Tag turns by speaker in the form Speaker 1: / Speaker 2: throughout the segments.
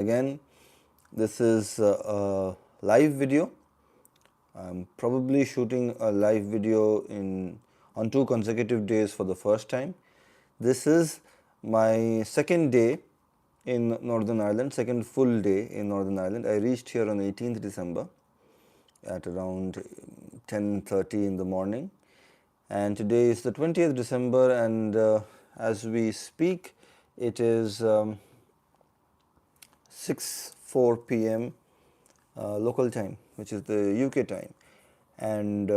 Speaker 1: again. This is a live video. I'm probably shooting a live video on 2 consecutive days for the first time. This is my second day in Northern Ireland, second full day in Northern Ireland. I reached here on 18th December at around 10:30 in the morning, and today is the 20th December, and as we speak, it is 6:04 p.m. Local time, which is the UK time. And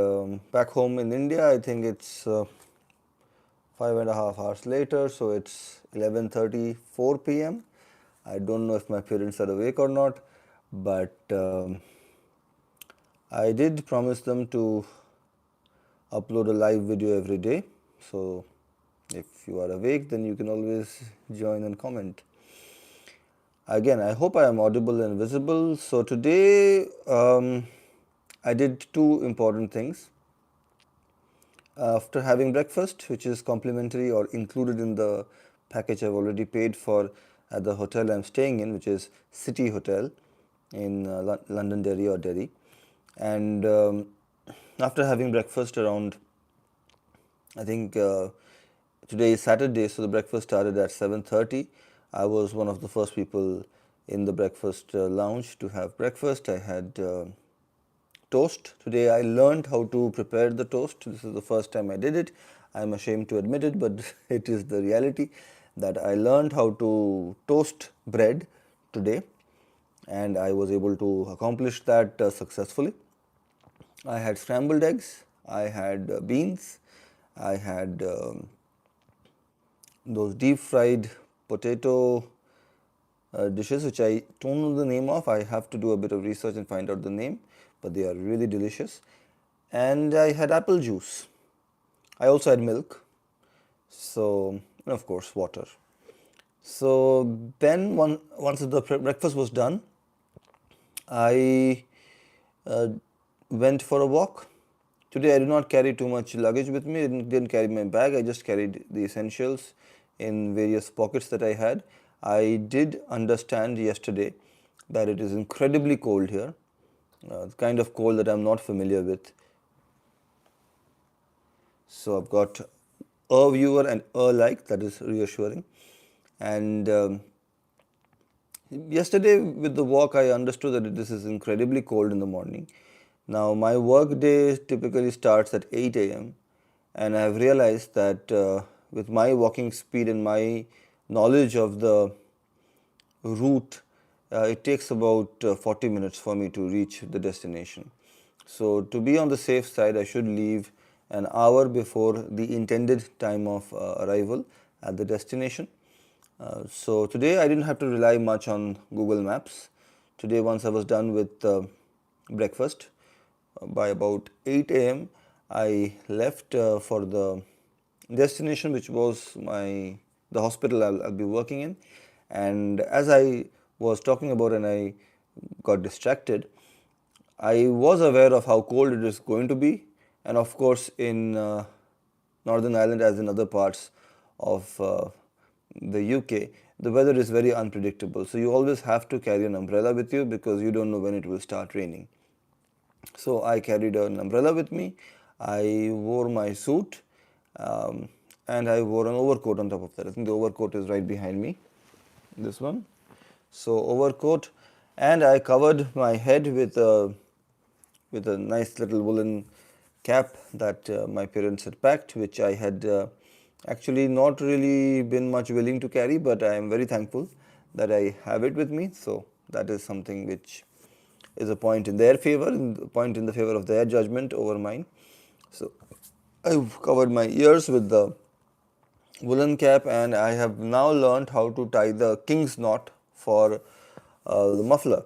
Speaker 1: back home in India, I think it's 5.5 hours later, so it's 11:34 p.m. I don't know if my parents are awake or not, but I did promise them to upload a live video every day. So if you are awake, then you can always join and comment. Again, I hope I am audible and visible. So today I did two important things. After having breakfast, which is complimentary or included in the package I've already paid for at the hotel I'm staying in, which is City Hotel in Londonderry or Derry. And after having breakfast around, I think today is Saturday, so the breakfast started at 7:30. I was one of the first people in the breakfast lounge to have breakfast. I had toast. Today I learned how to prepare the toast. This is the first time I did it. I'm ashamed to admit it, but it is the reality that I learned how to toast bread today, and I was able to accomplish that successfully. I had scrambled eggs, I had beans, I had those deep fried potato dishes, which I don't know the name of. I have to do a bit of research and find out the name, but they are really delicious. And I had apple juice. I also had milk, so, and of course water. So then once the breakfast was done, I went for a walk. Today I did not carry too much luggage with me, didn't carry my bag, I just carried the essentials in various pockets that I had. I did understand yesterday that it is incredibly cold here, the kind of cold that I'm not familiar with. So I've got a viewer and a like, that is reassuring. And yesterday with the walk, I understood that this is incredibly cold in the morning. Now my work day typically starts at 8 a.m. and I have realized that with my walking speed and my knowledge of the route, it takes about 40 minutes for me to reach the destination. So to be on the safe side, I should leave an hour before the intended time of arrival at the destination. So today I didn't have to rely much on Google Maps. Today, once I was done with breakfast, by about 8 a.m. I left for the destination, which was the hospital I'll be working in. And as I was talking about and I got distracted, I was aware of how cold it is going to be, and of course in Northern Ireland, as in other parts of the UK, the weather is very unpredictable. So you always have to carry an umbrella with you because you don't know when it will start raining. So I carried an umbrella with me, I wore my suit, and I wore an overcoat on top of that. I think the overcoat is right behind me, this one. So overcoat, and I covered my head with a nice little woolen cap that my parents had packed, which I had actually not really been much willing to carry, but I am very thankful that I have it with me. So that is something which is a point in their favor, a point in the favor of their judgment over mine. So I've covered my ears with the woolen cap, and I have now learned how to tie the king's knot for the muffler,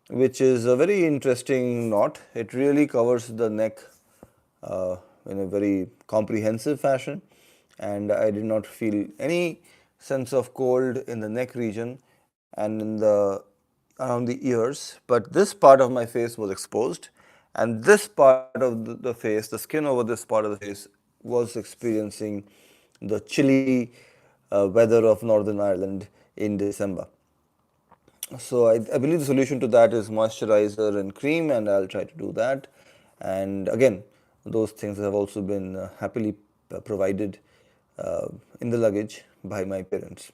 Speaker 1: which is a very interesting knot. It really covers the neck in a very comprehensive fashion, and I did not feel any sense of cold in the neck region and in the around the ears, but this part of my face was exposed, and this part of the face, the skin over this part of the face, was experiencing the chilly weather of Northern Ireland in December. So I believe the solution to that is moisturizer and cream, and I'll try to do that. And again, those things have also been happily provided uh, in the luggage by my parents.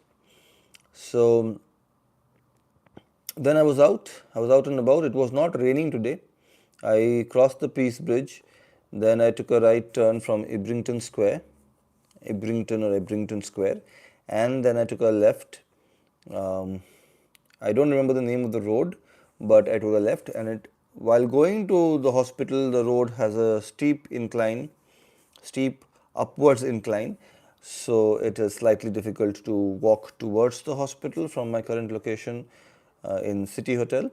Speaker 1: So then I was out. I was out and about. It was not raining today. I crossed the Peace Bridge. Then I took a right turn from Ibrington Square, and then I took a left. Um, I don't remember the name of the road, but I took a left, and while going to the hospital, the road has a steep upwards incline, so it is slightly difficult to walk towards the hospital from my current location in City Hotel.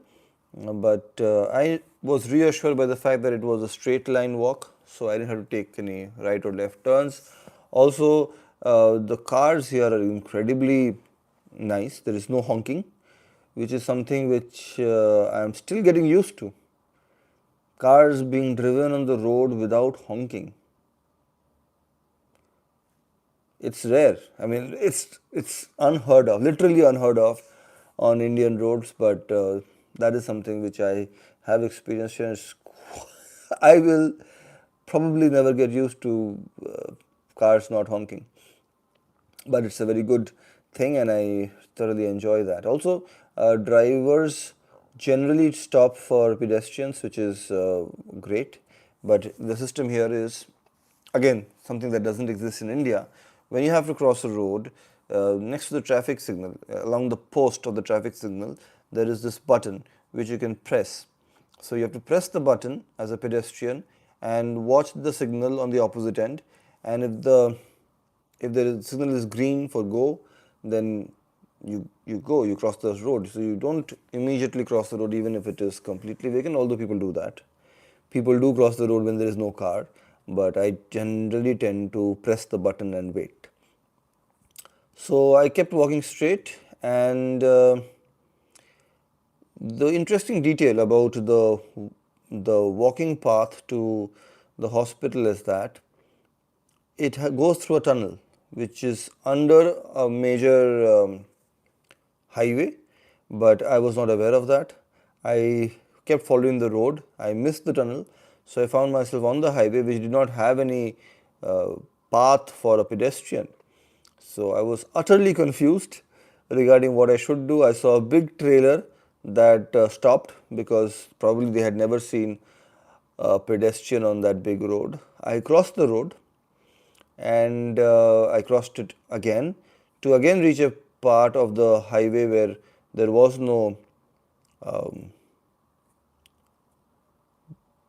Speaker 1: But I was reassured by the fact that it was a straight line walk, so I didn't have to take any right or left turns. Also, the cars here are incredibly nice. There is no honking, which is something which I am still getting used to. Cars being driven on the road without honking. It's rare. I mean, it's unheard of, literally unheard of on Indian roads. But that is something which I have experienced, and I will probably never get used to cars not honking. But it's a very good thing, and I thoroughly enjoy that. Also, drivers generally stop for pedestrians, which is great. But the system here is, again, something that doesn't exist in India. When you have to cross a road, next to the traffic signal, along the post of the traffic signal, there is this button which you can press. So you have to press the button as a pedestrian and watch the signal on the opposite end. And if the signal is green for go, then you go, you cross the road. So you don't immediately cross the road even if it is completely vacant, although people do that. People do cross the road when there is no car, but I generally tend to press the button and wait. So I kept walking straight, and the interesting detail about the walking path to the hospital is that it goes through a tunnel which is under a major highway, but I was not aware of that. I kept following the road. I missed the tunnel, so I found myself on the highway which did not have any uh, path for a pedestrian. So I was utterly confused regarding what I should do. I saw a big trailer that stopped because probably they had never seen a pedestrian on that big road. I crossed the road, and I crossed it again to again reach a part of the highway where there was no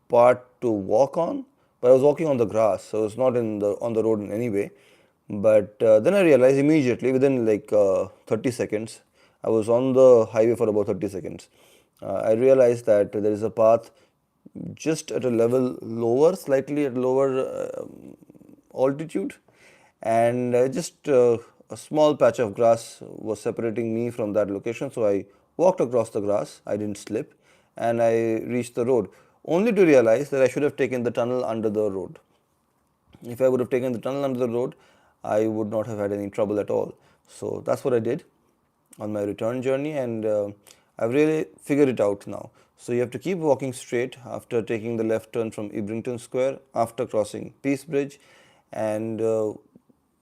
Speaker 1: part to walk on, but I was walking on the grass, so I was not on the road in any way. But then I realized immediately, within like 30 seconds, I was on the highway for about 30 seconds. I realized that there is a path just at a level lower, slightly at lower altitude, and just a small patch of grass was separating me from that location. So I walked across the grass. I didn't slip, and I reached the road, only to realize that I should have taken the tunnel under the road. If I would have taken the tunnel under the road, I would not have had any trouble at all. So that's what I did on my return journey, and I've really figured it out now. So you have to keep walking straight after taking the left turn from Ibrington Square, after crossing Peace Bridge, and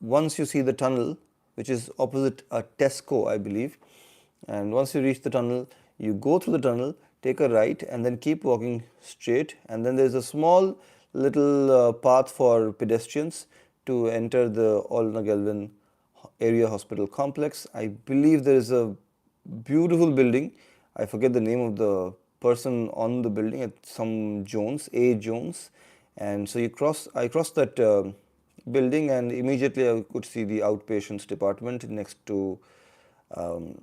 Speaker 1: once you see the tunnel, which is opposite a Tesco, I believe, and once you reach the tunnel, you go through the tunnel, take a right, and then keep walking straight, and then there's a small little path for pedestrians to enter the Olna Gelvin area hospital complex. I believe there is a beautiful building. I forget the name of the person on the building. It's some Jones, A. Jones. And so I crossed that building, and immediately I could see the outpatients department next to um,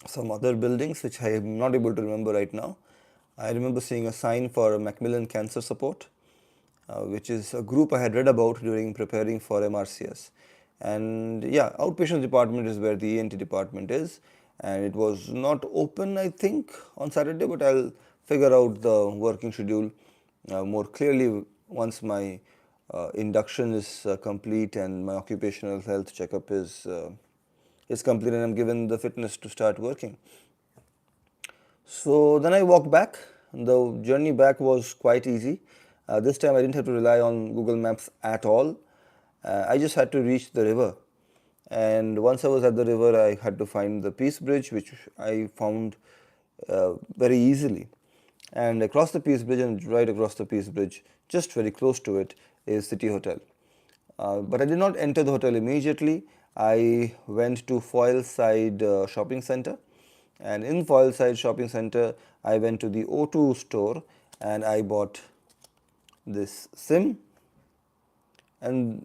Speaker 1: some other buildings which I am not able to remember right now. I remember seeing a sign for Macmillan Cancer Support, which is a group I had read about during preparing for MRCS. And yeah, outpatient department is where the ENT department is, and it was not open, I think, on Saturday, but I'll figure out the working schedule more clearly once my induction is complete and my occupational health checkup is complete, and I'm given the fitness to start working. So then I walked back. The journey back was quite easy. This time I didn't have to rely on Google Maps at all. I just had to reach the river. And once I was at the river, I had to find the Peace Bridge, which I found very easily. And across the Peace Bridge, and right across the Peace Bridge, just very close to it, is City Hotel. But I did not enter the hotel immediately. I went to Foylside Shopping Center, and in Foylside Shopping Center, I went to the O2 store and I bought this SIM. And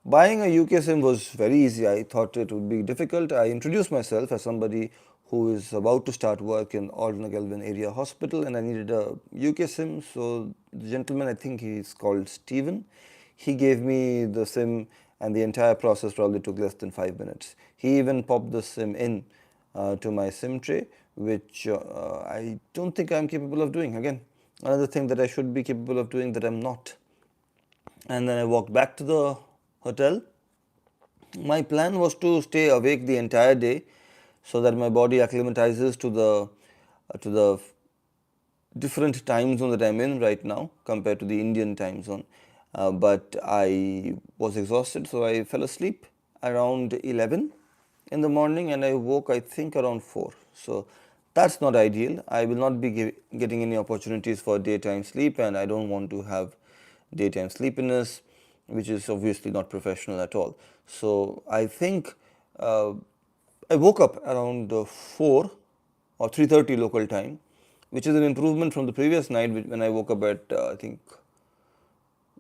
Speaker 1: buying a UK SIM was very easy. I thought it would be difficult. I introduced myself as somebody who is about to start work in Aldnagelvin Area Hospital, and I needed a UK SIM. So the gentleman, I think he's called Stephen, he gave me the SIM, and the entire process probably took less than 5 minutes. He even popped the SIM in to my SIM tray, which I don't think I'm capable of doing. Again, another thing that I should be capable of doing that I'm not. And then I walked back to the hotel. My plan was to stay awake the entire day so that my body acclimatizes to the different time zone that I'm in right now compared to the Indian time zone. But I was exhausted, so I fell asleep around 11 in the morning, and I woke, I think, around 4. So that's not ideal. I will not be getting any opportunities for daytime sleep, and I don't want to have daytime sleepiness, which is obviously not professional at all. So I think I woke up around 4 or 3:30 local time, which is an improvement from the previous night when I woke up at I think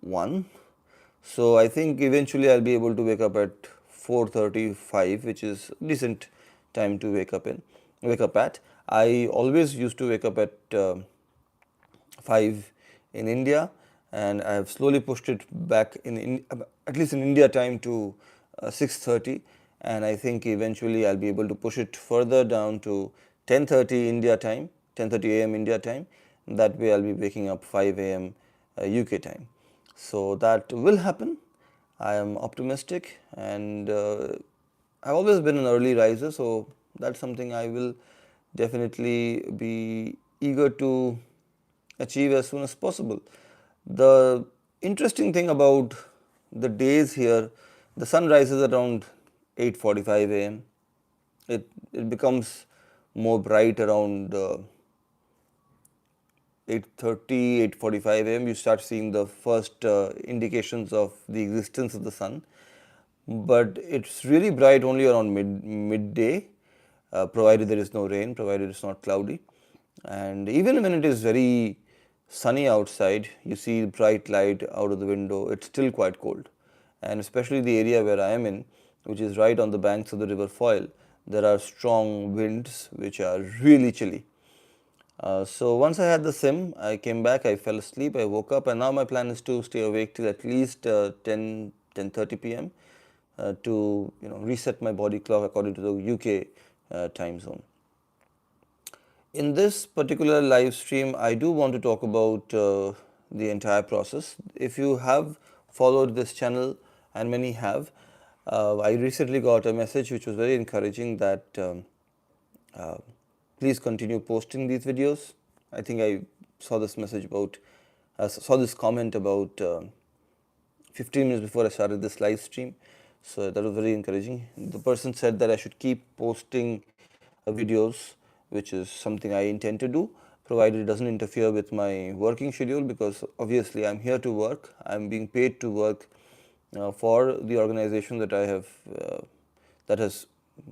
Speaker 1: 1. So I think eventually I'll be able to wake up at 4:35, which is decent time to wake up at. I always used to wake up at 5 in India, and I have slowly pushed it back at least in India time to 6:30, and I think eventually I'll be able to push it further down to 10:30 India time, 10:30 a.m. India time. That way I'll be waking up 5 a.m. UK time. So that will happen. I am optimistic, and I've always been an early riser, so that's something I will definitely be eager to achieve as soon as possible. The interesting thing about the days here, the sun rises around 8:45 a.m. It becomes more bright around 8:30, 8:45 a.m. You start seeing the first indications of the existence of the sun. But it's really bright only around midday, provided there is no rain, provided it's not cloudy. And even when it is very sunny outside, you see bright light out of the window, it's still quite cold. And especially the area where I am in, which is right on the banks of the river Foyle, there are strong winds which are really chilly. So once I had the SIM, I came back, I fell asleep, I woke up, and now my plan is to stay awake till at least 10:30 p.m. To reset my body clock according to the UK time zone. In this particular live stream, I do want to talk about the entire process. If you have followed this channel, and many have, I recently got a message which was very encouraging that please continue posting these videos. I think I saw this message saw this comment about 15 minutes before I started this live stream. So that was very encouraging. The person said that I should keep posting videos, which is something I intend to do, provided it doesn't interfere with my working schedule, because obviously I'm here to work. I'm being paid to work for the organization that I have, that has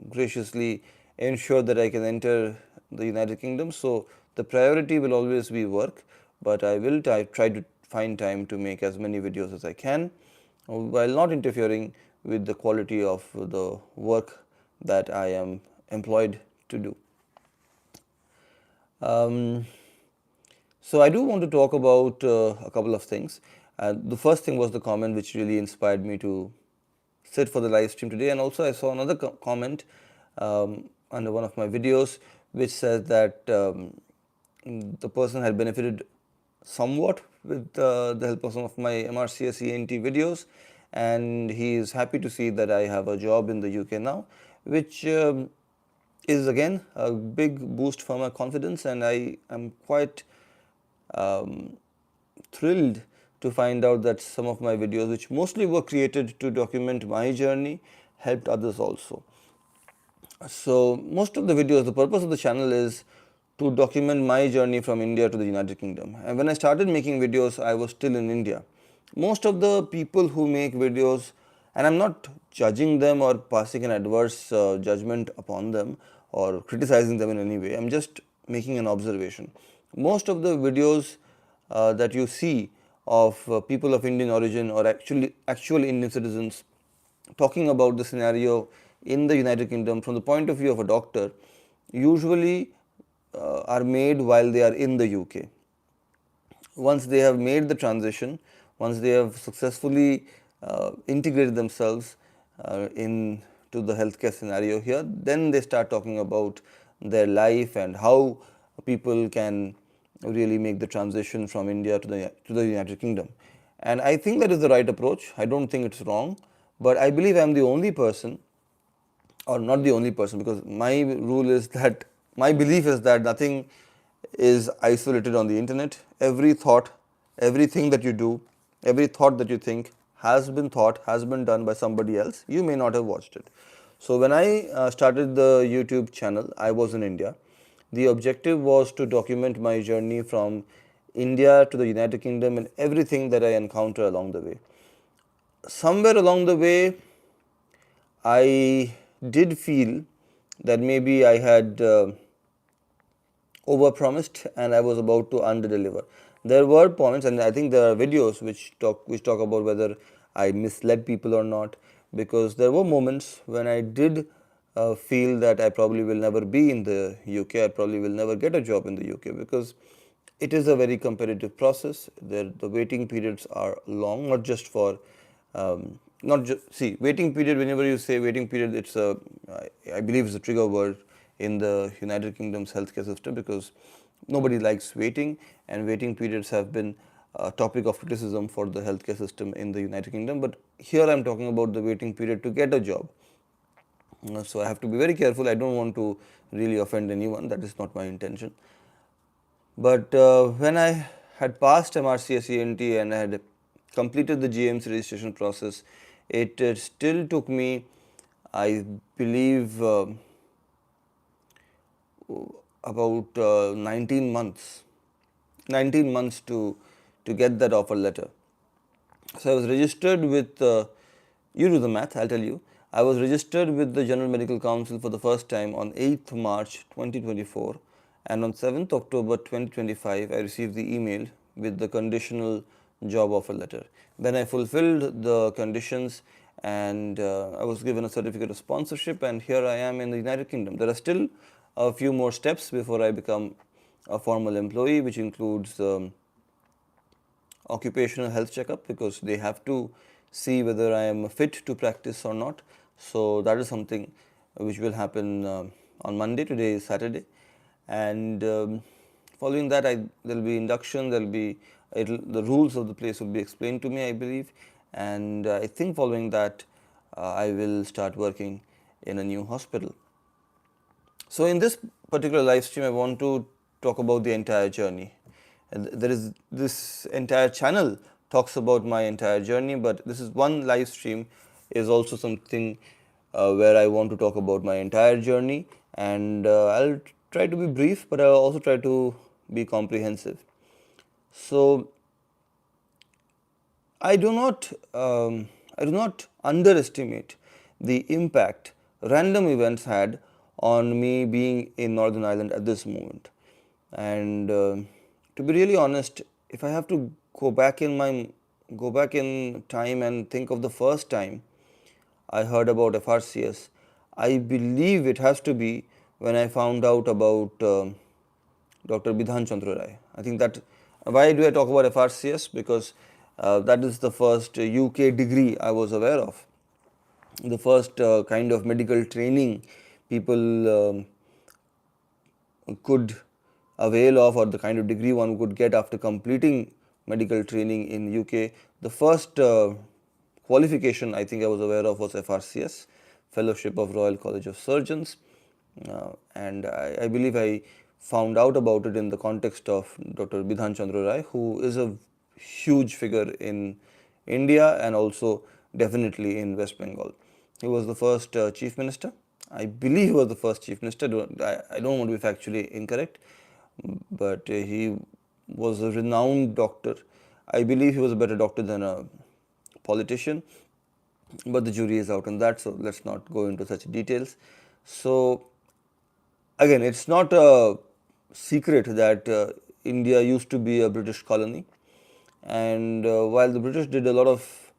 Speaker 1: graciously ensured that I can enter the United Kingdom. So the priority will always be work, but I will try to find time to make as many videos as I can, while not interfering with the quality of the work that I am employed to do. So I do want to talk about a couple of things. The first thing was the comment which really inspired me to sit for the live stream today, and also I saw another comment under one of my videos which says that the person had benefited somewhat with the help of some of my MRCS ENT videos, and he is happy to see that I have a job in the UK now, which is again a big boost for my confidence, and I am quite thrilled to find out that some of my videos, which mostly were created to document my journey, helped others also. So most of the videos, the purpose of the channel is to document my journey from India to the United Kingdom. And when I started making videos, I was still in India. Most of the people who make videos, and I'm not judging them or passing an adverse judgment upon them or criticizing them in any way, I'm just making an observation. Most of the videos that you see of people of Indian origin or actual Indian citizens talking about the scenario in the United Kingdom from the point of view of a doctor usually are made while they are in the UK. Once they have made the transition, once they have successfully integrated themselves into the healthcare scenario here, then they start talking about their life and how people can really make the transition from India to the United Kingdom. And I think that is the right approach. I don't think it's wrong, but I believe I'm the only person, or not the only person, because my rule is that my belief is that nothing is isolated on the internet. Every thought, everything that you do, every thought that you think has been thought, has been done by somebody else. You may not have watched it. So when I started the YouTube channel, I was in India. The objective was to document my journey from India to the United Kingdom and everything that I encounter along the way. Somewhere along the way, I did feel that maybe I had overpromised and I was about to underdeliver. There were points, and I think there are videos which talk about whether I misled people or not, because there were moments when I did feel that I probably will never be in the UK, I probably will never get a job in the UK, because it is a very competitive process. The waiting periods are long, not just for not just see waiting period. Whenever you say waiting period, it's I believe it's a trigger word in the United Kingdom's healthcare system, because nobody likes waiting, and waiting periods have been a topic of criticism for the healthcare system in the United Kingdom. But here I'm talking about the waiting period to get a job. So I have to be very careful. I don't want to really offend anyone. That is not my intention. But when I had passed MRCS ENT and I had completed the GMC registration process, it still took me, I believe, about 19 months. 19 months to get that offer letter. So I was registered with, you do the math, I'll tell you. I was registered with the General Medical Council for the first time on 8th March 2024, and on 7th October 2025 I received the email with the conditional job offer letter. Then I fulfilled the conditions and I was given a certificate of sponsorship, and here I am in the United Kingdom. There are still a few more steps before I become a formal employee, which includes occupational health checkup, because they have to see whether I am fit to practice or not. So that is something which will happen on Monday. Today is Saturday, and following that there will be induction, there will be the rules of the place will be explained to me, I believe, and I think following that I will start working in a new hospital. So in this particular live stream, I want to talk about the entire journey. And there is this entire channel talks about my entire journey, but this is one live stream is also something where I want to talk about my entire journey, and I'll try to be brief, but I'll also try to be comprehensive. So I do not underestimate the impact random events had on me being in Northern Ireland at this moment. And to be really honest, if I have to go back in time and think of the first time I heard about FRCS, I believe it has to be when I found out about Dr. Bidhan Chandra Rai. I think that, why do I talk about FRCS? Because that is the first UK degree I was aware of. The first kind of medical training people could avail of, or the kind of degree one could get after completing medical training in UK. The first qualification I think I was aware of was FRCS, Fellowship of Royal College of Surgeons. and I believe I found out about it in the context of Dr. Bidhan Chandra Rai, who is a huge figure in India and also definitely in West Bengal. He was the first chief minister. I believe he was the first chief minister. I don't want to be factually incorrect, but he was a renowned doctor. I believe he was a better doctor than a politician, but the jury is out on that, so let's not go into such details. So again, it's not a secret that India used to be a British colony, and while the British did a lot of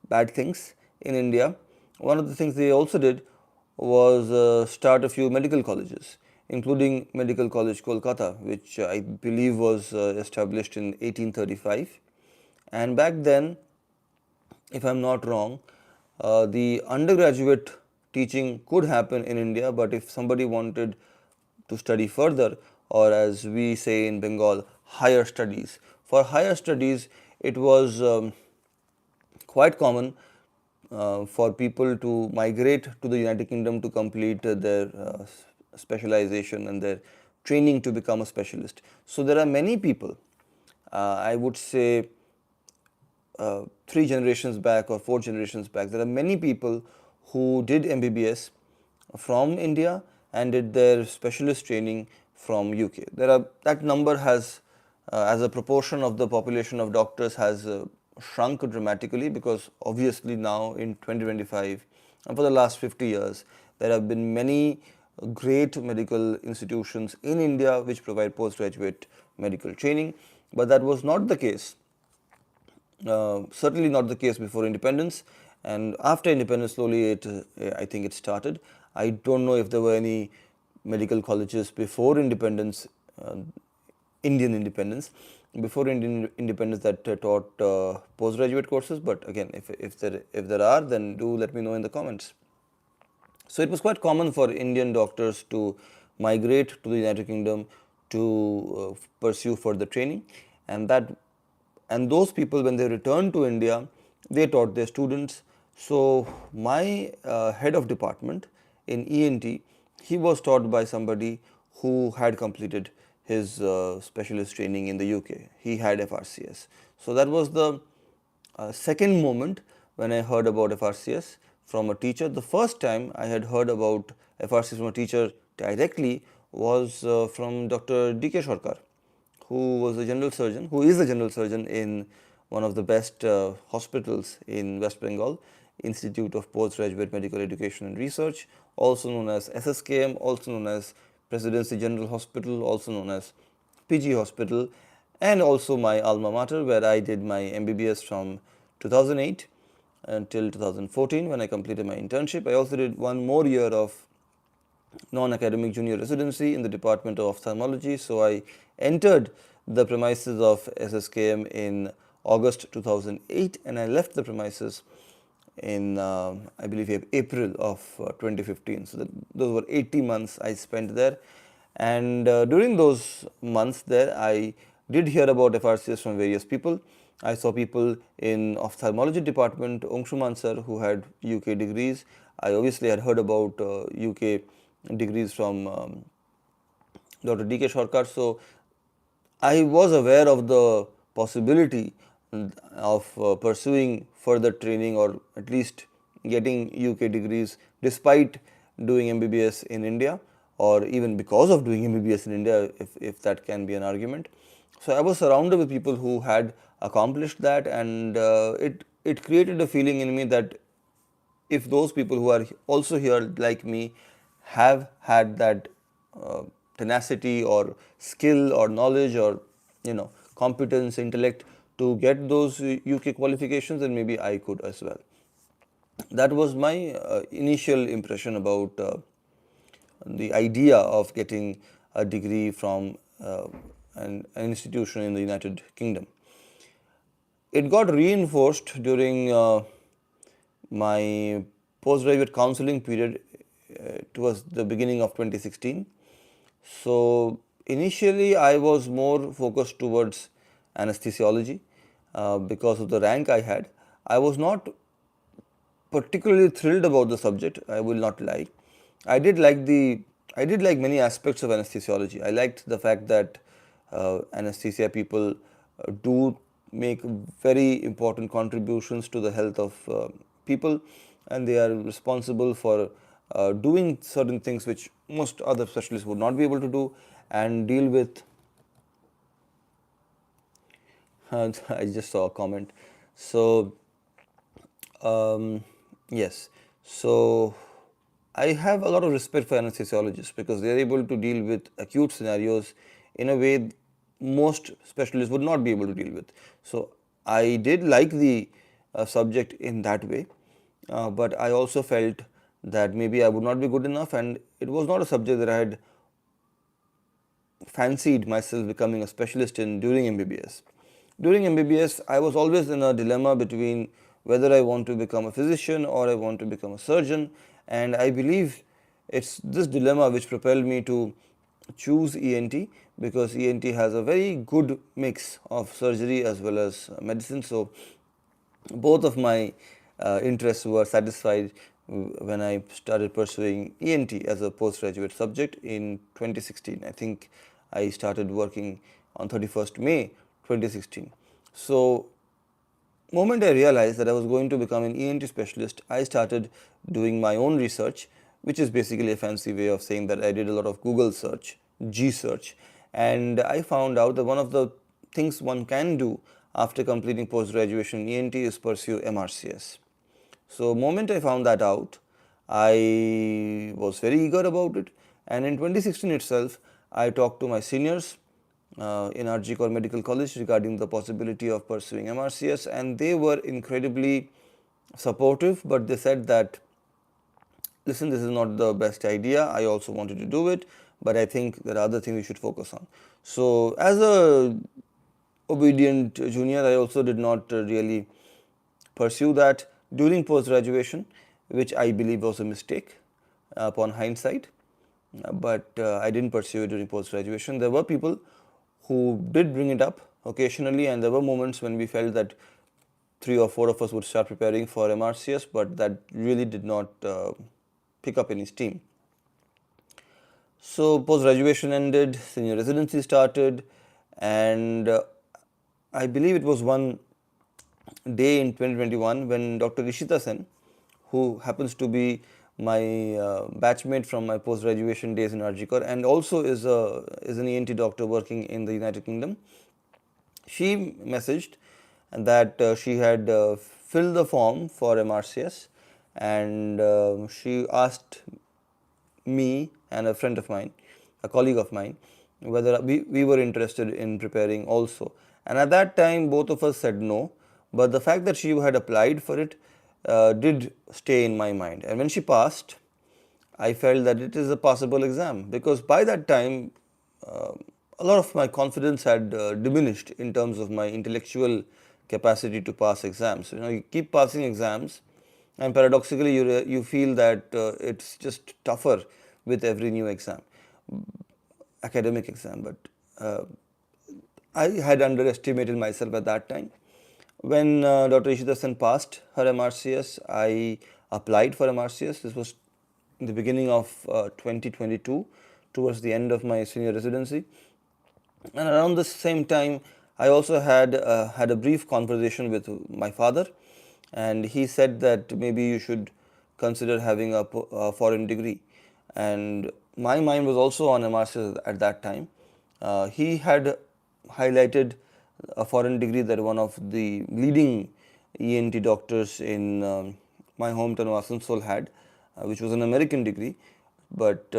Speaker 1: bad things in India, one of the things they also did was start a few medical colleges, including Medical College Kolkata, which I believe was established in 1835. And back then, if I'm not wrong, the undergraduate teaching could happen in India, but if somebody wanted to study further, or as we say in Bengal, higher studies, for higher studies, it was quite common for people to migrate to the United Kingdom to complete their specialization and their training to become a specialist. So there are many people, I would say 3 generations back or 4 generations back, there are many people who did MBBS from India and did their specialist training from UK. That number has, as a proportion of the population of doctors, has shrunk dramatically, because obviously now in 2025 and for the last 50 years, there have been many great medical institutions in India which provide postgraduate medical training, but that was not the case. Certainly not the case before independence, and after independence slowly I think it started. I don't know if there were any medical colleges before independence, Indian independence, before Indian independence that taught postgraduate courses, but again, if there are, then do let me know in the comments. So it was quite common for Indian doctors to migrate to the United Kingdom to pursue further training, and those people, when they returned to India, they taught their students. So my head of department in ENT, he was taught by somebody who had completed his specialist training in the UK. He had FRCS. So that was the second moment when I heard about FRCS from a teacher. The first time I had heard about FRCS from a teacher directly was from Dr. D.K. Sarkar, who was a general surgeon, who is a general surgeon in one of the best hospitals in West Bengal, Institute of Postgraduate Medical Education and Research, also known as SSKM, also known as Presidency General Hospital, also known as PG Hospital, and also my alma mater, where I did my MBBS from 2008 until 2014 when I completed my internship. I also did one more year of non-academic junior residency in the Department of Ophthalmology. So I entered the premises of SSKM in August 2008, and I left the premises in I believe April of 2015. So those were 80 months I spent there, and during those months there, I did hear about FRCS from various people. I saw people in ophthalmology department, Angshuman sir, who had UK degrees. I obviously had heard about UK degrees from Dr. D.K. Sarkar. So I was aware of the possibility of pursuing further training, or at least getting UK degrees despite doing MBBS in India, or even because of doing MBBS in India, if that can be an argument. So I was surrounded with people who had accomplished that, and it created a feeling in me that if those people who are also here like me have had that tenacity or skill or knowledge or competence, intellect to get those UK qualifications, then maybe I could as well. That was my initial impression about the idea of getting a degree from an institution in the United Kingdom. It got reinforced during my postgraduate counseling period towards the beginning of 2016. So initially I was more focused towards anesthesiology because of the rank I had. I was not particularly thrilled about the subject, I will not lie. I did like the I did like many aspects of anesthesiology. I liked the fact that anesthesia people do make very important contributions to the health of people, and they are responsible for doing certain things which most other specialists would not be able to do, and deal with I just saw a comment. So, yes. So, I have a lot of respect for anesthesiologists because they are able to deal with acute scenarios in a way most specialists would not be able to deal with. So, I did like the subject in that way, but I also felt that maybe I would not be good enough, and it was not a subject that I had fancied myself becoming a specialist in during MBBS. During MBBS, I was always in a dilemma between whether I want to become a physician or I want to become a surgeon, and I believe it's this dilemma which propelled me to choose ENT, because ENT has a very good mix of surgery as well as medicine. So, both of my interests were satisfied when I started pursuing ENT as a postgraduate subject in 2016. I think I started working on 31st May 2016. So, moment I realized that I was going to become an ENT specialist, I started doing my own research, which is basically a fancy way of saying that I did a lot of Google search, G search, and I found out that one of the things one can do after completing post graduation in ENT is pursue MRCS. So, moment I found that out, I was very eager about it, and in 2016 itself, I talked to my seniors in RG Kaur Medical College regarding the possibility of pursuing MRCS, and they were incredibly supportive, but they said that, listen, this is not the best idea. I also wanted to do it, but I think there are other things we should focus on. So, as a obedient junior, I also did not really pursue that during post graduation, which I believe was a mistake upon hindsight, but I didn't pursue it during post graduation. There were people who did bring it up occasionally, and there were moments when we felt that 3 or 4 of us would start preparing for MRCS, but that really did not pick up any steam. So, post graduation ended, senior residency started, and I believe it was one day in 2021 when Dr. Ishita Sen, who happens to be my batchmate from my post graduation days in RG Kaur and also is an ENT doctor working in the United Kingdom, she messaged that she had filled the form for MRCS, and she asked me and a friend of mine, a colleague of mine, whether we were interested in preparing also. And at that time, both of us said no, but the fact that she had applied for it did stay in my mind. And when she passed, I felt that it is a passable exam, because by that time, a lot of my confidence had diminished in terms of my intellectual capacity to pass exams. You keep passing exams, and paradoxically, you feel that it's just tougher with every new exam, academic exam. But I had underestimated myself at that time. When Dr. Ishita Sen passed her MRCS, I applied for MRCS. This was in the beginning of 2022, towards the end of my senior residency. And around the same time, I also had a brief conversation with my father, and he said that maybe you should consider having a foreign degree. And my mind was also on MRCS at that time. He had highlighted a foreign degree that one of the leading ENT doctors in my hometown of Asansol had, which was an American degree. But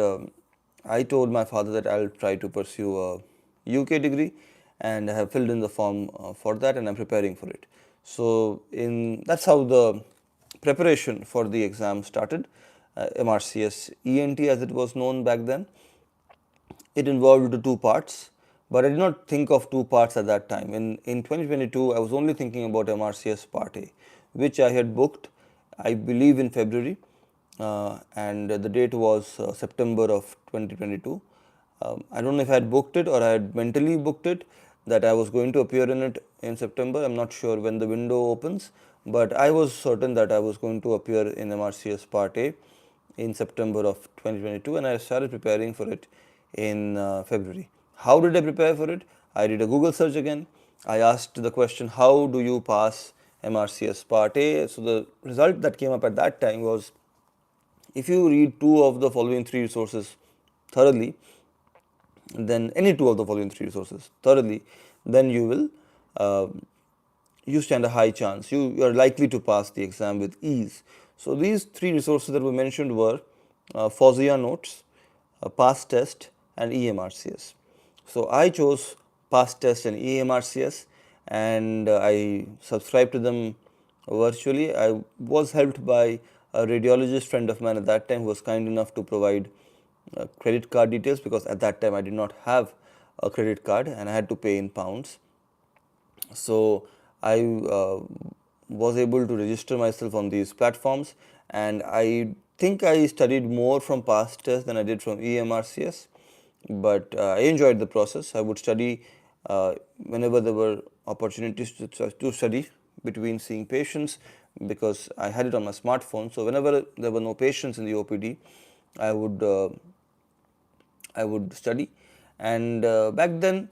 Speaker 1: I told my father that I'll try to pursue a UK degree, and I have filled in the form for that, and I'm preparing for it. So, that's how the preparation for the exam started. MRCS ENT, as it was known back then. It involved 2 parts, but I did not think of 2 parts at that time. In 2022, I was only thinking about MRCS Part A, which I had booked, I believe, in February, and the date was September of 2022. I don't know if I had booked it or I had mentally booked it, that I was going to appear in it in September. I'm not sure when the window opens, but I was certain that I was going to appear in MRCS Part A in September of 2022, and I started preparing for it in February. How did I prepare for it? I did a Google search again. I asked the question, how do you pass MRCS Part A? So the result that came up at that time was, if you read two of the following three resources thoroughly, then any two of the following three resources thoroughly, then you stand a high chance. You are likely to pass the exam with ease. So these three resources that were mentioned were FOSIA notes, past test, and EMRCS. So I chose past test and EMRCS, and I subscribed to them virtually. I was helped by a radiologist friend of mine at that time who was kind enough to provide credit card details, because at that time I did not have a credit card and I had to pay in pounds. So I was able to register myself on these platforms, and I think I studied more from past tests than I did from EMRCS, but I enjoyed the process. I would study whenever there were opportunities to study between seeing patients, because I had it on my smartphone. So whenever there were no patients in the OPD, I would study. And back then,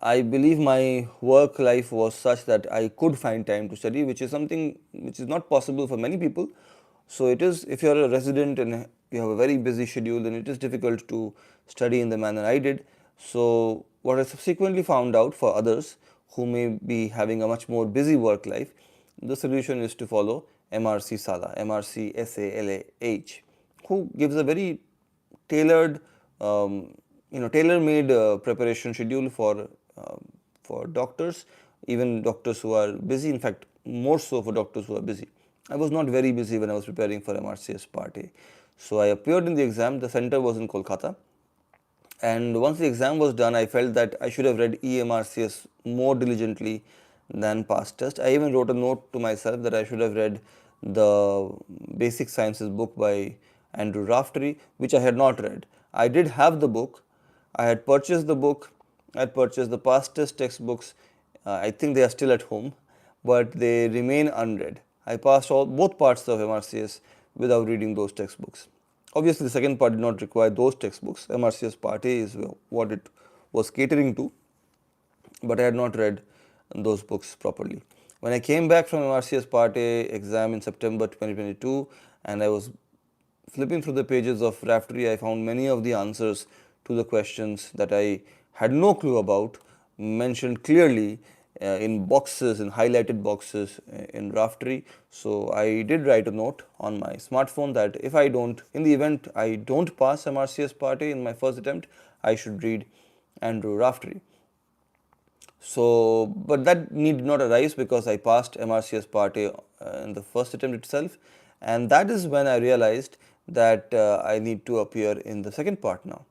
Speaker 1: I believe my work life was such that I could find time to study, which is something which is not possible for many people. So it is, if you are a resident and you have a very busy schedule, then it is difficult to study in the manner I did. So what I subsequently found out for others who may be having a much more busy work life, the solution is to follow MRC SALA, MRC SALAH, who gives a very tailored, tailor-made preparation schedule for doctors, even doctors who are busy. In fact, more so for doctors who are busy. I was not very busy when I was preparing for MRCS Part A. So I appeared in the exam. The center was in Kolkata. And once the exam was done, I felt that I should have read EMRCS more diligently than past test. I even wrote a note to myself that I should have read the Basic Sciences book by Andrew Raftery, which I had not read. I did have the book. I had purchased the book. I had purchased the past test textbooks. I think they are still at home, but they remain unread. I passed both parts of MRCS without reading those textbooks. Obviously, the second part did not require those textbooks. MRCS Part A is what it was catering to, but I had not read those books properly. When I came back from MRCS Part A exam in September 2022, and I was flipping through the pages of Raftery, I found many of the answers to the questions that I had no clue about mentioned clearly in boxes, in highlighted boxes in Raftery. So I did write a note on my smartphone that if I don't, in the event I don't pass MRCS Part A in my first attempt, I should read Andrew Raftery. So, but that need not arise, because I passed MRCS Part A in the first attempt itself, and that is when I realized that I need to appear in the second part now.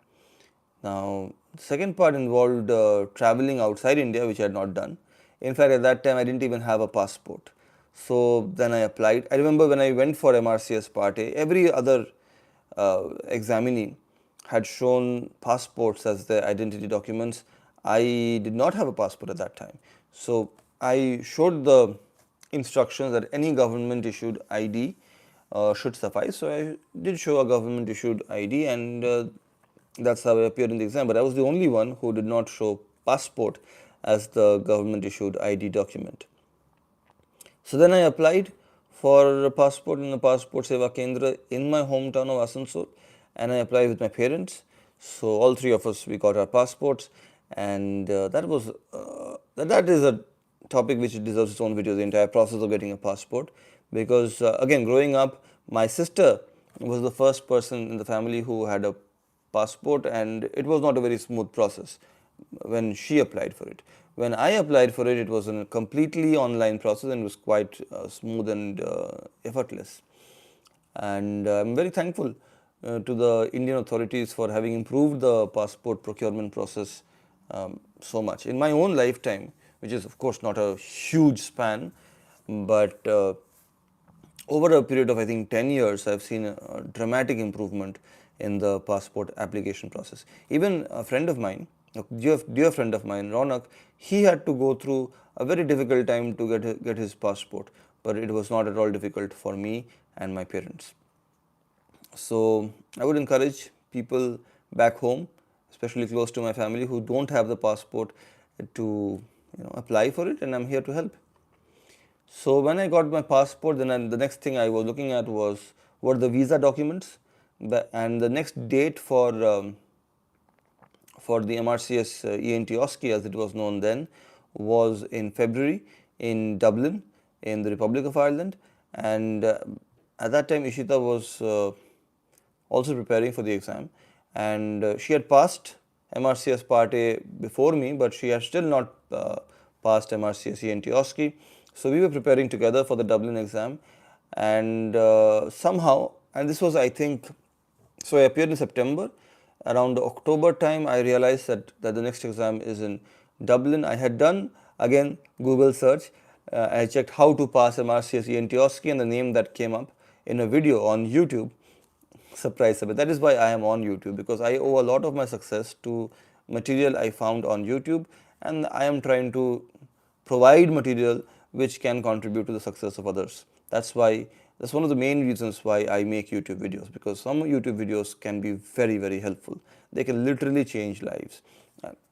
Speaker 1: Now, the second part involved traveling outside India, which I had not done. In fact, at that time I didn't even have a passport. So then I applied. I remember when I went for MRCS Part A, every other examinee had shown passports as their identity documents. I did not have a passport at that time. So I showed the instructions that any government issued ID should suffice. So I did show a government issued ID, and that's how I appeared in the exam. But I was the only one who did not show passport as the government issued ID document. So then I applied for a passport in the Passport Seva Kendra in my hometown of Asansol, and I applied with my parents. So all three of us, we got our passports, and that is a topic which deserves its own video, the entire process of getting a passport, because again, growing up, my sister was the first person in the family who had a passport, and it was not a very smooth process when she applied for it. When I applied for it, it was a completely online process and was quite smooth and effortless. And I'm very thankful to the Indian authorities for having improved the passport procurement process so much. In my own lifetime, which is of course not a huge span, but over a period of I think 10 years, I've seen a dramatic improvement in the passport application process. Even a friend of mine, a dear friend of mine, Ronak, he had to go through a very difficult time to get his passport, but it was not at all difficult for me and my parents. So I would encourage people back home, especially close to my family, who don't have the passport to apply for it, and I'm here to help. So when I got my passport, then the next thing I was looking at was what the visa documents, and the next date for the MRCS ENT OSCE, as it was known then, was in February in Dublin, in the Republic of Ireland. And at that time, Ishita was also preparing for the exam, and she had passed MRCS Part A before me, but she had still not passed MRCS ENT OSCE. So we were preparing together for the Dublin exam, and somehow, and this was, I think, so I appeared in September. Around October time, I realized that the next exam is in Dublin. I had done, again, Google search. I checked how to pass MRCS ENT OSCE, and the name that came up in a video on YouTube. Surprise, surprise. That is why I am on YouTube, because I owe a lot of my success to material I found on YouTube, and I am trying to provide material which can contribute to the success of others. That's one of the main reasons why I make YouTube videos, because some YouTube videos can be very, very helpful. They can literally change lives.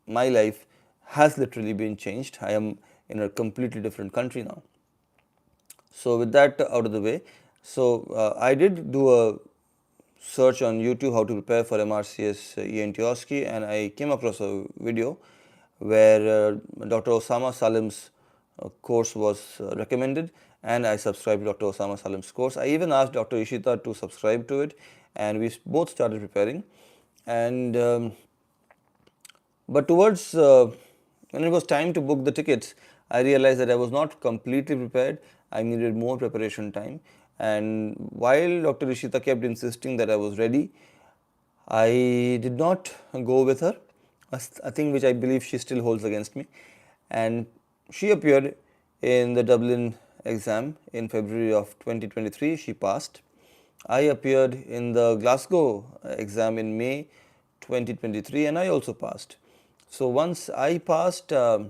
Speaker 1: My life has literally been changed. I am in a completely different country now. So with that out of the way, so I did do a search on YouTube how to prepare for MRCS ENT OSCE, and I came across a video where Dr. Osama Salim's course was recommended, and I subscribed to Dr. Osama Salim's course. I even asked Dr. Ishita to subscribe to it, and we both started preparing. And but towards when it was time to book the tickets, I realized that I was not completely prepared. I needed more preparation time. And while Dr. Ishita kept insisting that I was ready, I did not go with her, a thing which I believe she still holds against me. And she appeared in the Dublin exam in February of 2023. She passed. I appeared in the Glasgow exam in May 2023, and I also passed. So once I passed, I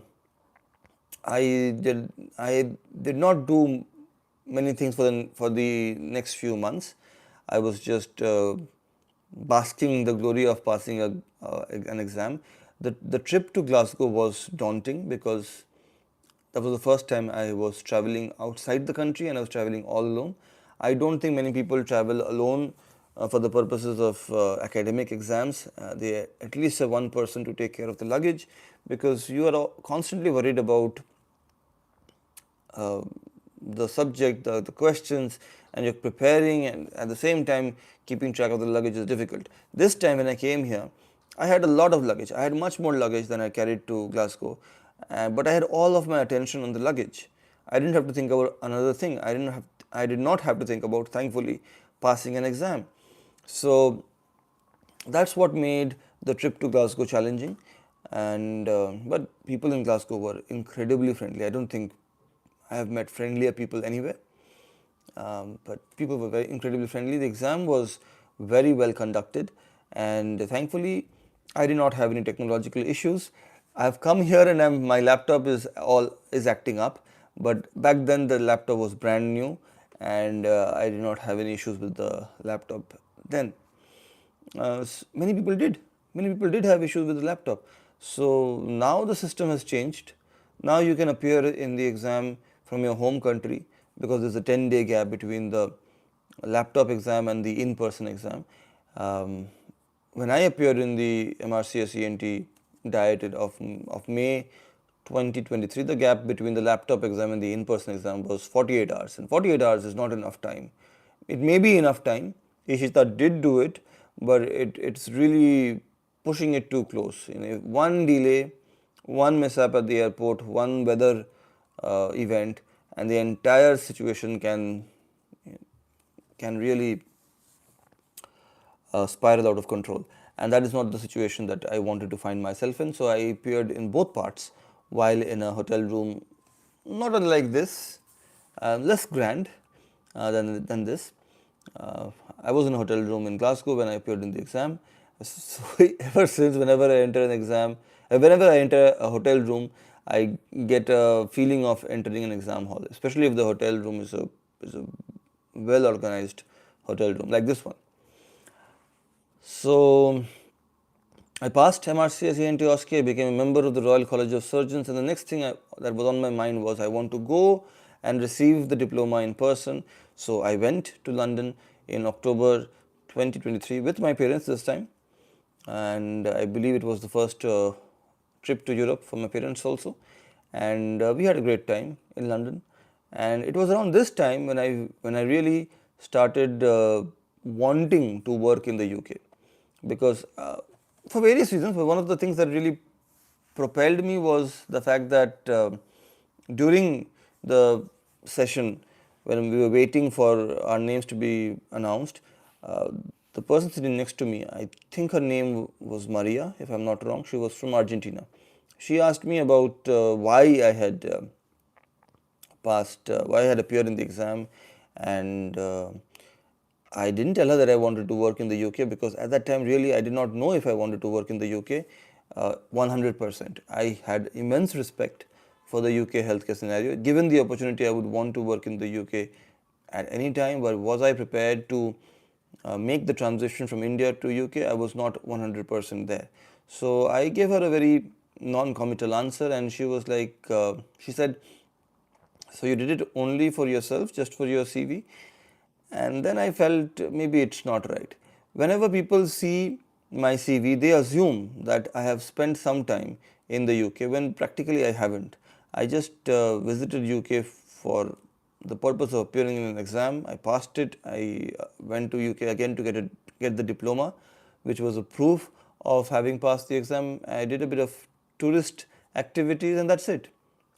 Speaker 1: did not do many things for the next few months. I was just basking in the glory of passing an exam. The trip to Glasgow was daunting, because that was the first time I was traveling outside the country, and I was traveling all alone. I don't think many people travel alone for the purposes of academic exams. They at least have one person to take care of the luggage, because you are constantly worried about the subject, the questions, and you're preparing, and at the same time keeping track of the luggage is difficult. This time when I came here, I had a lot of luggage. I had much more luggage than I carried to Glasgow, but I had all of my attention on the luggage. I didn't have to think about another thing. I did not have to think about, thankfully, passing an exam. So that's what made the trip to Glasgow challenging. And but people in Glasgow were incredibly friendly. I don't think I have met friendlier people anywhere. But people were very incredibly friendly. The exam was very well conducted, and thankfully, I did not have any technological issues. I have come here, and my laptop is acting up. But back then, the laptop was brand new, and I did not have any issues with the laptop then. Many people did. Many people did have issues with the laptop. So now the system has changed. Now you can appear in the exam from your home country, because there's a 10-day gap between the laptop exam and the in-person exam. When I appeared in the MRCS ENT diet of May 2023, the gap between the laptop exam and the in-person exam was 48 hours, and 48 hours is not enough time. It may be enough time. Ishita did do it, but it's really pushing it too close. One delay, one mishap at the airport, one weather event, and the entire situation can really spiral out of control. And that is not the situation that I wanted to find myself in. So I appeared in both parts while in a hotel room, not unlike this, less grand than this. I was in a hotel room in Glasgow when I appeared in the exam. So ever since, whenever I enter an exam, whenever I enter a hotel room, I get a feeling of entering an exam hall, especially if the hotel room is a well organized hotel room like this one. So I passed MRCS ENT OSCE, became a member of the Royal College of Surgeons, and the next thing that was on my mind was I want to go and receive the diploma in person. So I went to London in October 2023 with my parents this time, and I believe it was the first trip to Europe for my parents also, and we had a great time in London. And it was around this time when I really started wanting to work in the UK, because for various reasons. But one of the things that really propelled me was the fact that during the session when we were waiting for our names to be announced, uh, the person sitting next to me, I think her name was Maria, if I'm not wrong. She was from Argentina. She asked me about why I had why I had appeared in the exam, and I didn't tell her that I wanted to work in the UK, because at that time really I did not know if I wanted to work in the UK 100%. I had immense respect for the UK healthcare scenario. Given the opportunity, I would want to work in the UK at any time, but was I prepared to make the transition from India to UK? I was not 100% there. So I gave her a very non-committal answer, and she was like, she said, so you did it only for yourself, just for your CV? And then I felt maybe it's not right. Whenever people see my CV, they assume that I have spent some time in the UK, when practically I haven't. I just visited UK for the purpose of appearing in an exam. I passed it. I went to UK again to get the diploma, which was a proof of having passed the exam. I did a bit of tourist activities, and that's it.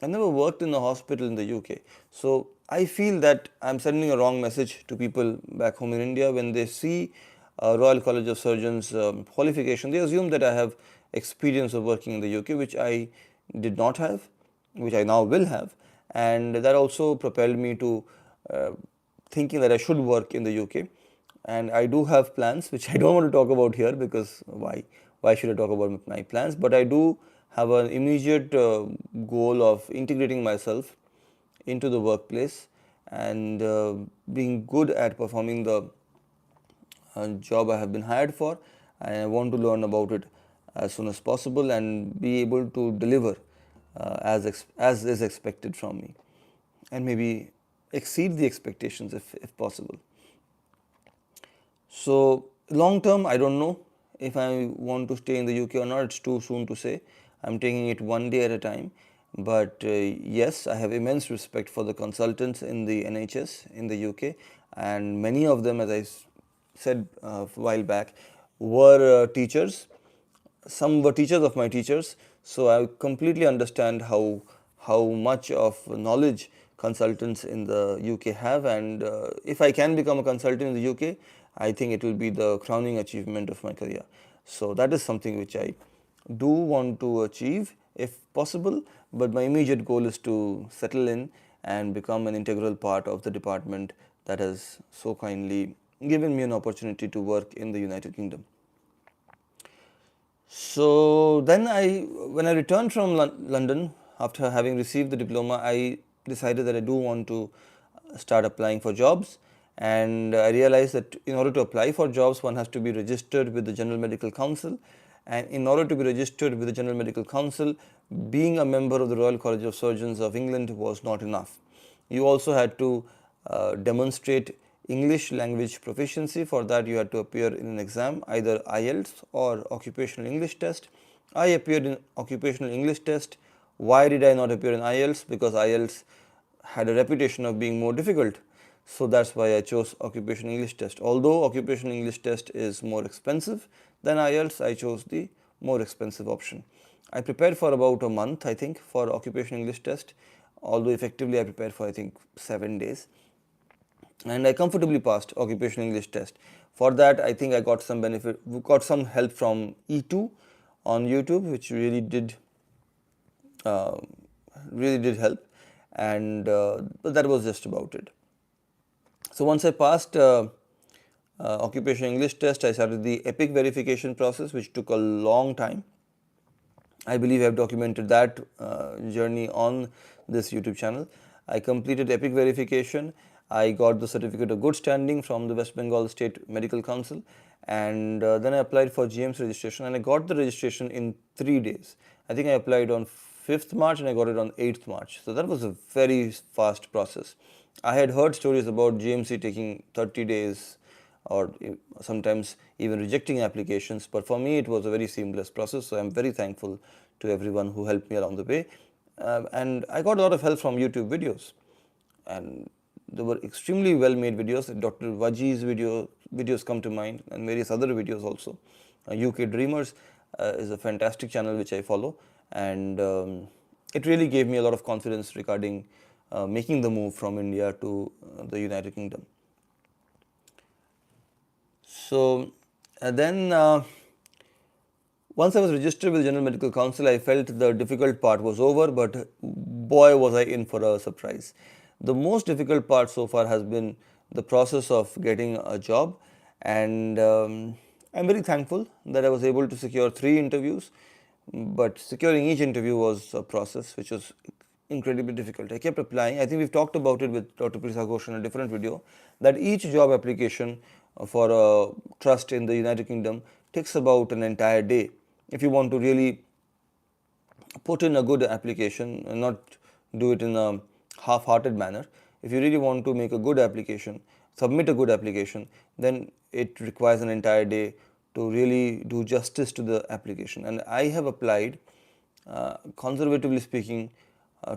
Speaker 1: I never worked in a hospital in the UK. So I feel that I'm sending a wrong message to people back home in India when they see Royal College of Surgeons qualification. They assume that I have experience of working in the UK, which I did not have, which I now will have, and that also propelled me to uh, thinking that I should work in the UK. And I do have plans which I don't want to talk about here, because why should I talk about my plans? But I do have an immediate goal of integrating myself into the workplace and being good at performing the job I have been hired for, and I want to learn about it as soon as possible and be able to deliver as is expected from me, and maybe exceed the expectations if possible. So long term, I don't know if I want to stay in the UK or not. It's too soon to say. I'm taking it one day at a time. But yes, I have immense respect for the consultants in the NHS in the UK, and many of them, as I said a while back, were teachers. Some were teachers of my teachers, so I completely understand how much of knowledge consultants in the UK have, and if I can become a consultant in the UK, I think it will be the crowning achievement of my career. So that is something which I do want to achieve if possible, but my immediate goal is to settle in and become an integral part of the department that has so kindly given me an opportunity to work in the United Kingdom. So then when I returned from London after having received the diploma, I decided that I do want to start applying for jobs, and I realized that in order to apply for jobs, one has to be registered with the General Medical Council, and in order to be registered with the General Medical Council, being a member of the Royal College of Surgeons of England was not enough. You also had to demonstrate English language proficiency. For that, you had to appear in an exam, either IELTS or occupational English test. I appeared in occupational English test. Why did I not appear in IELTS? Because IELTS had a reputation of being more difficult. So that's why I chose occupational English test. Although occupational English test is more expensive than IELTS, I chose the more expensive option. I prepared for about a month, I think, for occupational English test, although effectively I prepared for, I think, 7 days, and I comfortably passed occupational English test. For that, I think I got some benefit, got some help from E2 on YouTube, which uh, really did help, and but that was just about it. So once I passed occupational English test, I started the EPIC verification process, which took a long time. I believe I have documented that journey on this YouTube channel. I completed EPIC verification. I got the certificate of good standing from the West Bengal State Medical Council, and then I applied for GMC registration, and I got the registration in 3 days. I think I applied on 5th March and I got it on 8th March. So that was a very fast process. I had heard stories about GMC taking 30 days or sometimes even rejecting applications, but for me it was a very seamless process. So I'm very thankful to everyone who helped me along the way. And I got a lot of help from YouTube videos, and there were extremely well made videos. Dr. Waji's videos come to mind, and various other videos also. UK Dreamers is a fantastic channel which I follow, and it really gave me a lot of confidence regarding making the move from India to the United Kingdom. So then once I was registered with General Medical Council, I felt the difficult part was over, but boy was I in for a surprise. The most difficult part so far has been the process of getting a job, and I'm very thankful that I was able to secure 3 interviews, but securing each interview was a process which was incredibly difficult. I kept applying. I think we've talked about it with Dr. Prisa Ghosh in a different video, that each job application for a trust in the United Kingdom takes about an entire day. If you want to really put in a good application and not do it in a half-hearted manner, if you really want to make a good application, submit a good application, then it requires an entire day to really do justice to the application. And I have applied, conservatively speaking,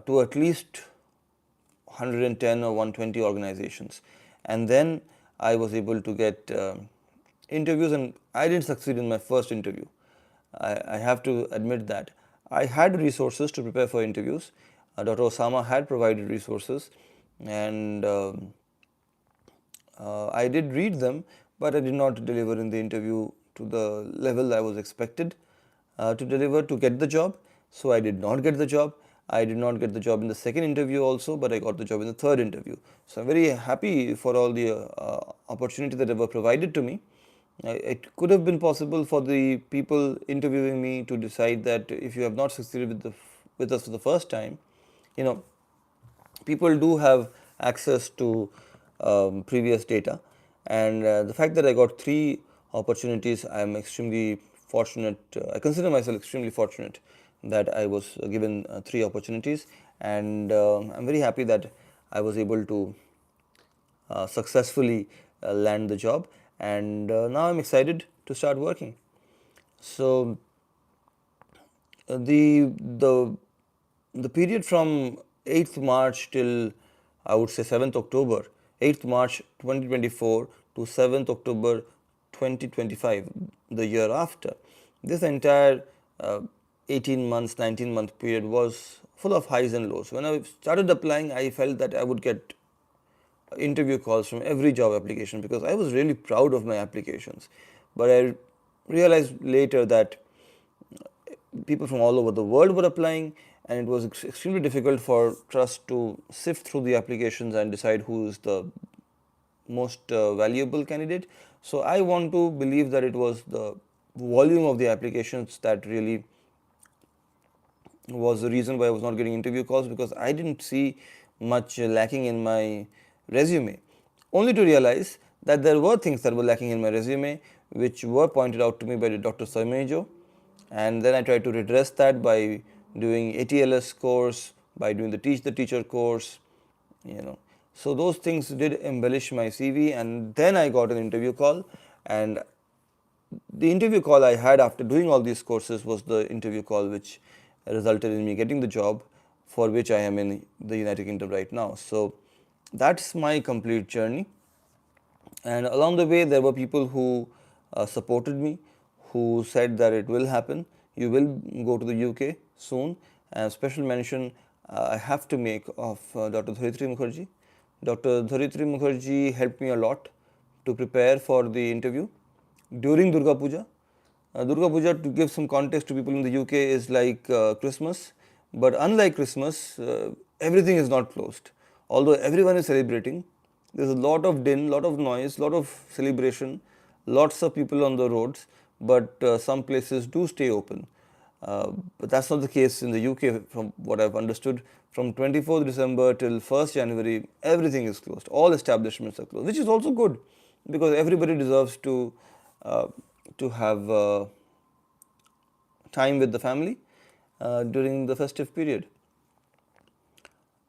Speaker 1: to at least 110 or 120 organizations, and then I was able to get interviews, and I didn't succeed in my first interview. I have to admit that. I had resources to prepare for interviews. Dr. Osama had provided resources, and I did read them, but I did not deliver in the interview to the level I was expected to deliver to get the job. So I did not get the job. I did not get the job in the second interview also, but I got the job in the third interview. So I'm very happy for all the opportunity that were provided to me. It could have been possible for the people interviewing me to decide that if you have not succeeded with us for the first time, people do have access to previous data, and the fact that I got 3 opportunities, I am extremely fortunate. I consider myself extremely fortunate that I was given 3 opportunities, and I'm very happy that I was able to successfully land the job, and now I'm excited to start working. So the period from 8th March till, I would say, 7th October, 8th March 2024 to 7th October 2025, the year after, this entire 18 months, 19-month period was full of highs and lows. When I started applying, I felt that I would get interview calls from every job application because I was really proud of my applications. But I realized later that people from all over the world were applying, and it was extremely difficult for trust to sift through the applications and decide who is the most valuable candidate. So I want to believe that it was the volume of the applications that really was the reason why I was not getting interview calls, because I didn't see much lacking in my resume, only to realize that there were things that were lacking in my resume which were pointed out to me by Dr. Soimejo, and then I tried to redress that by doing ATLS course, by doing the Teach the Teacher course, So those things did embellish my CV, and then I got an interview call, and the interview call I had after doing all these courses was the interview call which resulted in me getting the job for which I am in the United Kingdom right now. So that's my complete journey, and along the way there were people who supported me, who said that it will happen, you will go to the UK soon. And special mention I have to make of Dr. Dharitri Mukherjee. Dr. Dharitri Mukherjee helped me a lot to prepare for the interview during Durga Puja. Durga Puja, to give some context to people in the UK, is like Christmas, but unlike Christmas, everything is not closed. Although everyone is celebrating, there's a lot of din, lot of noise, lot of celebration, lots of people on the roads, but some places do stay open. But that's not the case in the UK, from what I've understood. From 24th December till 1st January, everything is closed. All establishments are closed, which is also good, because everybody deserves to to have time with the family during the festive period.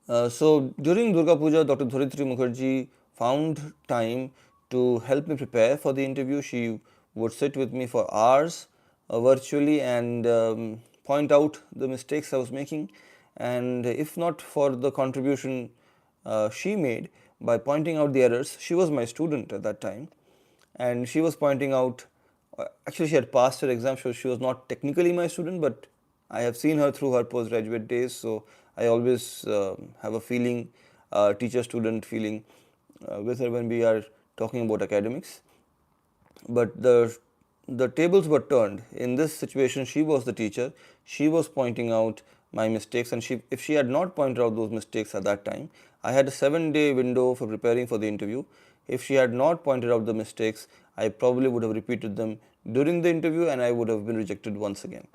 Speaker 1: So during Durga Puja, Dr. Dhuritri Mukherjee found time to help me prepare for the interview. She would sit with me for hours virtually and point out the mistakes I was making. And if not for the contribution she made by pointing out the errors, she was my student at that time, and she was pointing out, actually she had passed her exam, so she was not technically my student, but I have seen her through her postgraduate days, so I always have a feeling, teacher student feeling with her when we are talking about academics. But the tables were turned. In this situation, she was the teacher, she was pointing out my mistakes, and if she had not pointed out those mistakes at that time, I had a 7-day window for preparing for the interview. If she had not pointed out the mistakes, I probably would have repeated them during the interview and I would have been rejected once again.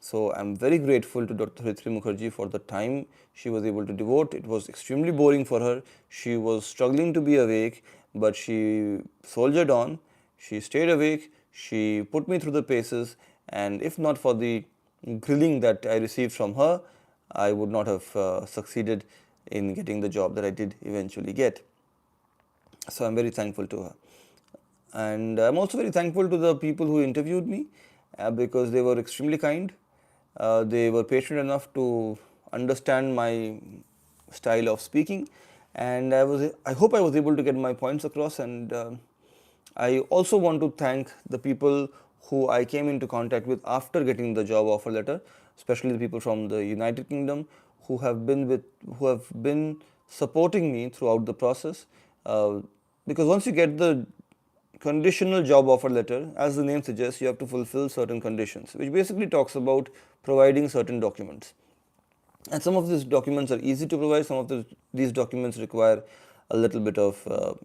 Speaker 1: So I'm very grateful to Dr. Dhritri Mukherjee for the time she was able to devote. It was extremely boring for her. She was struggling to be awake, but she soldiered on. She stayed awake. She put me through the paces, and if not for the grilling that I received from her, I would not have succeeded in getting the job that I did eventually get. So I'm very thankful to her. And I'm also very thankful to the people who interviewed me because they were extremely kind. They were patient enough to understand my style of speaking, and I hope I was able to get my points across. And I also want to thank the people who I came into contact with after getting the job offer letter, especially the people from the United Kingdom who have been supporting me throughout the process. Because once you get the conditional job offer letter, as the name suggests, you have to fulfill certain conditions, which basically talks about providing certain documents. And some of these documents are easy to provide, some of these documents require a little bit of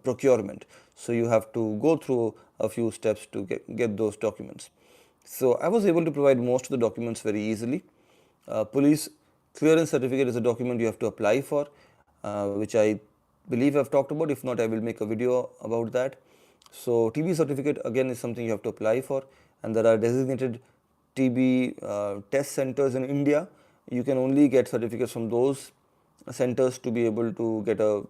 Speaker 1: procurement. So you have to go through a few steps to get those documents. So I was able to provide most of the documents very easily. Police clearance certificate is a document you have to apply for, which I believe I've talked about. If not, I will make a video about that. So TB certificate again is something you have to apply for, and there are designated TB test centers in India. You can only get certificates from those centers to be able to get a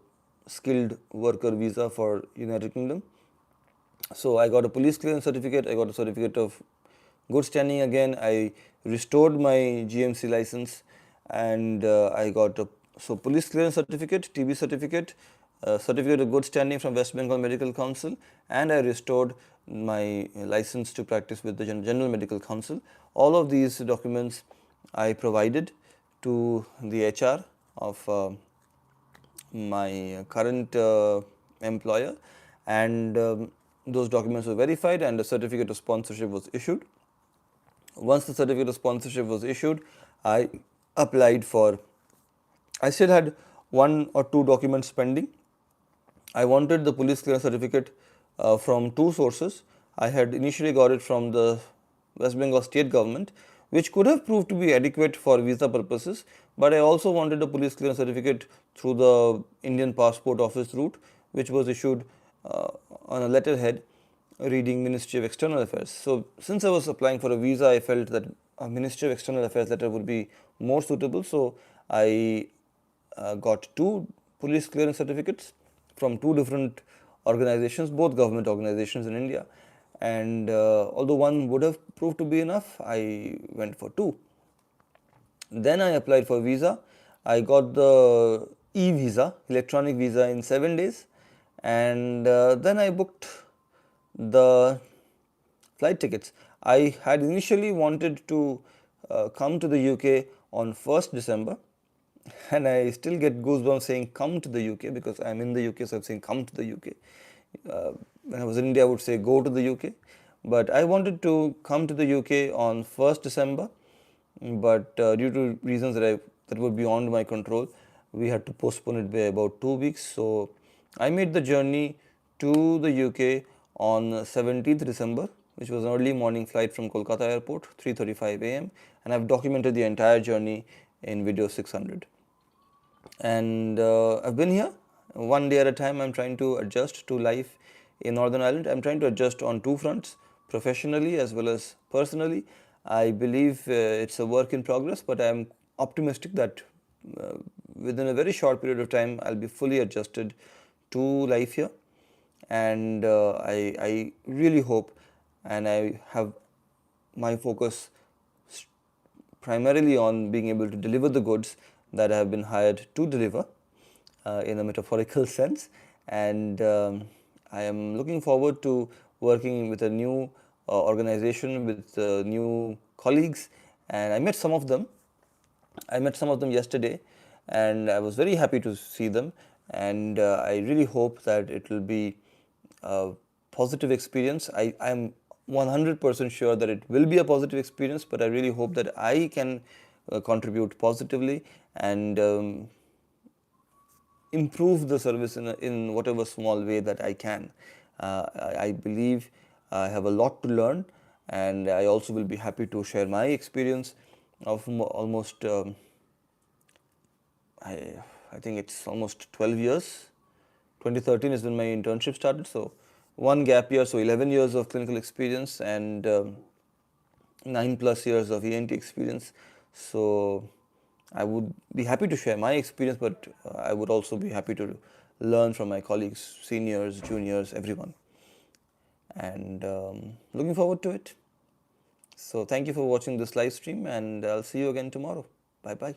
Speaker 1: skilled worker visa for United Kingdom. So I got a police clearance certificate, I got a certificate of good standing again, I restored my GMC license, and I got a police clearance certificate, TB certificate, certificate of good standing from West Bengal Medical Council, and I restored my license to practice with the General Medical Council. All of these documents I provided to the HR of my current employer, and those documents were verified and a certificate of sponsorship was issued. Once the certificate of sponsorship was issued, I applied for, I still had 1 or 2 documents pending. I wanted the police clearance certificate from 2 sources. I had initially got it from the West Bengal state government, which could have proved to be adequate for visa purposes, but I also wanted a police clearance certificate through the Indian Passport Office route, which was issued on a letterhead reading Ministry of External Affairs. So since I was applying for a visa, I felt that a Ministry of External Affairs letter would be more suitable, so I got 2 police clearance certificates from 2 different organizations, both government organizations in India, and although one would have proved to be enough, I went for 2. Then I applied for visa. I got the e-visa, electronic visa, in 7 days, and then I booked the flight tickets. I had initially wanted to come to the UK on 1st December, and I still get goosebumps saying come to the UK because I'm in the UK, so I'm saying come to the UK. When I was in India, I would say go to the UK, but I wanted to come to the UK on 1st December, but due to reasons that were beyond my control, we had to postpone it by about 2 weeks. So I made the journey to the UK on 17th December, which was an early morning flight from Kolkata airport, 3:35 a.m., and I've documented the entire journey in video 600. And I've been here one day at a time. I'm trying to adjust to life in Northern Ireland. I'm trying to adjust on two fronts, professionally as well as personally. I believe it's a work in progress, but I'm optimistic that uh, within a very short period of time, I'll be fully adjusted to life here. And I really hope, and I have my focus primarily on being able to deliver the goods that I have been hired to deliver in a metaphorical sense. And I am looking forward to working with a new organization, with new colleagues. And I met some of them. I met some of them yesterday, and I was very happy to see them. And I really hope that it will be a positive experience. I'm 100% sure that it will be a positive experience, but I really hope that I can contribute positively and improve the service in whatever small way that I can. I believe I have a lot to learn, and I also will be happy to share my experience of almost, I, I think it's almost 12 years. 2013 is when my internship started, so one gap year, so 11 years of clinical experience and 9+ years of ENT experience. So I would be happy to share my experience, but I would also be happy to learn from my colleagues, seniors, juniors, everyone. And looking forward to it. So thank you for watching this live stream, and I'll see you again tomorrow. Bye bye.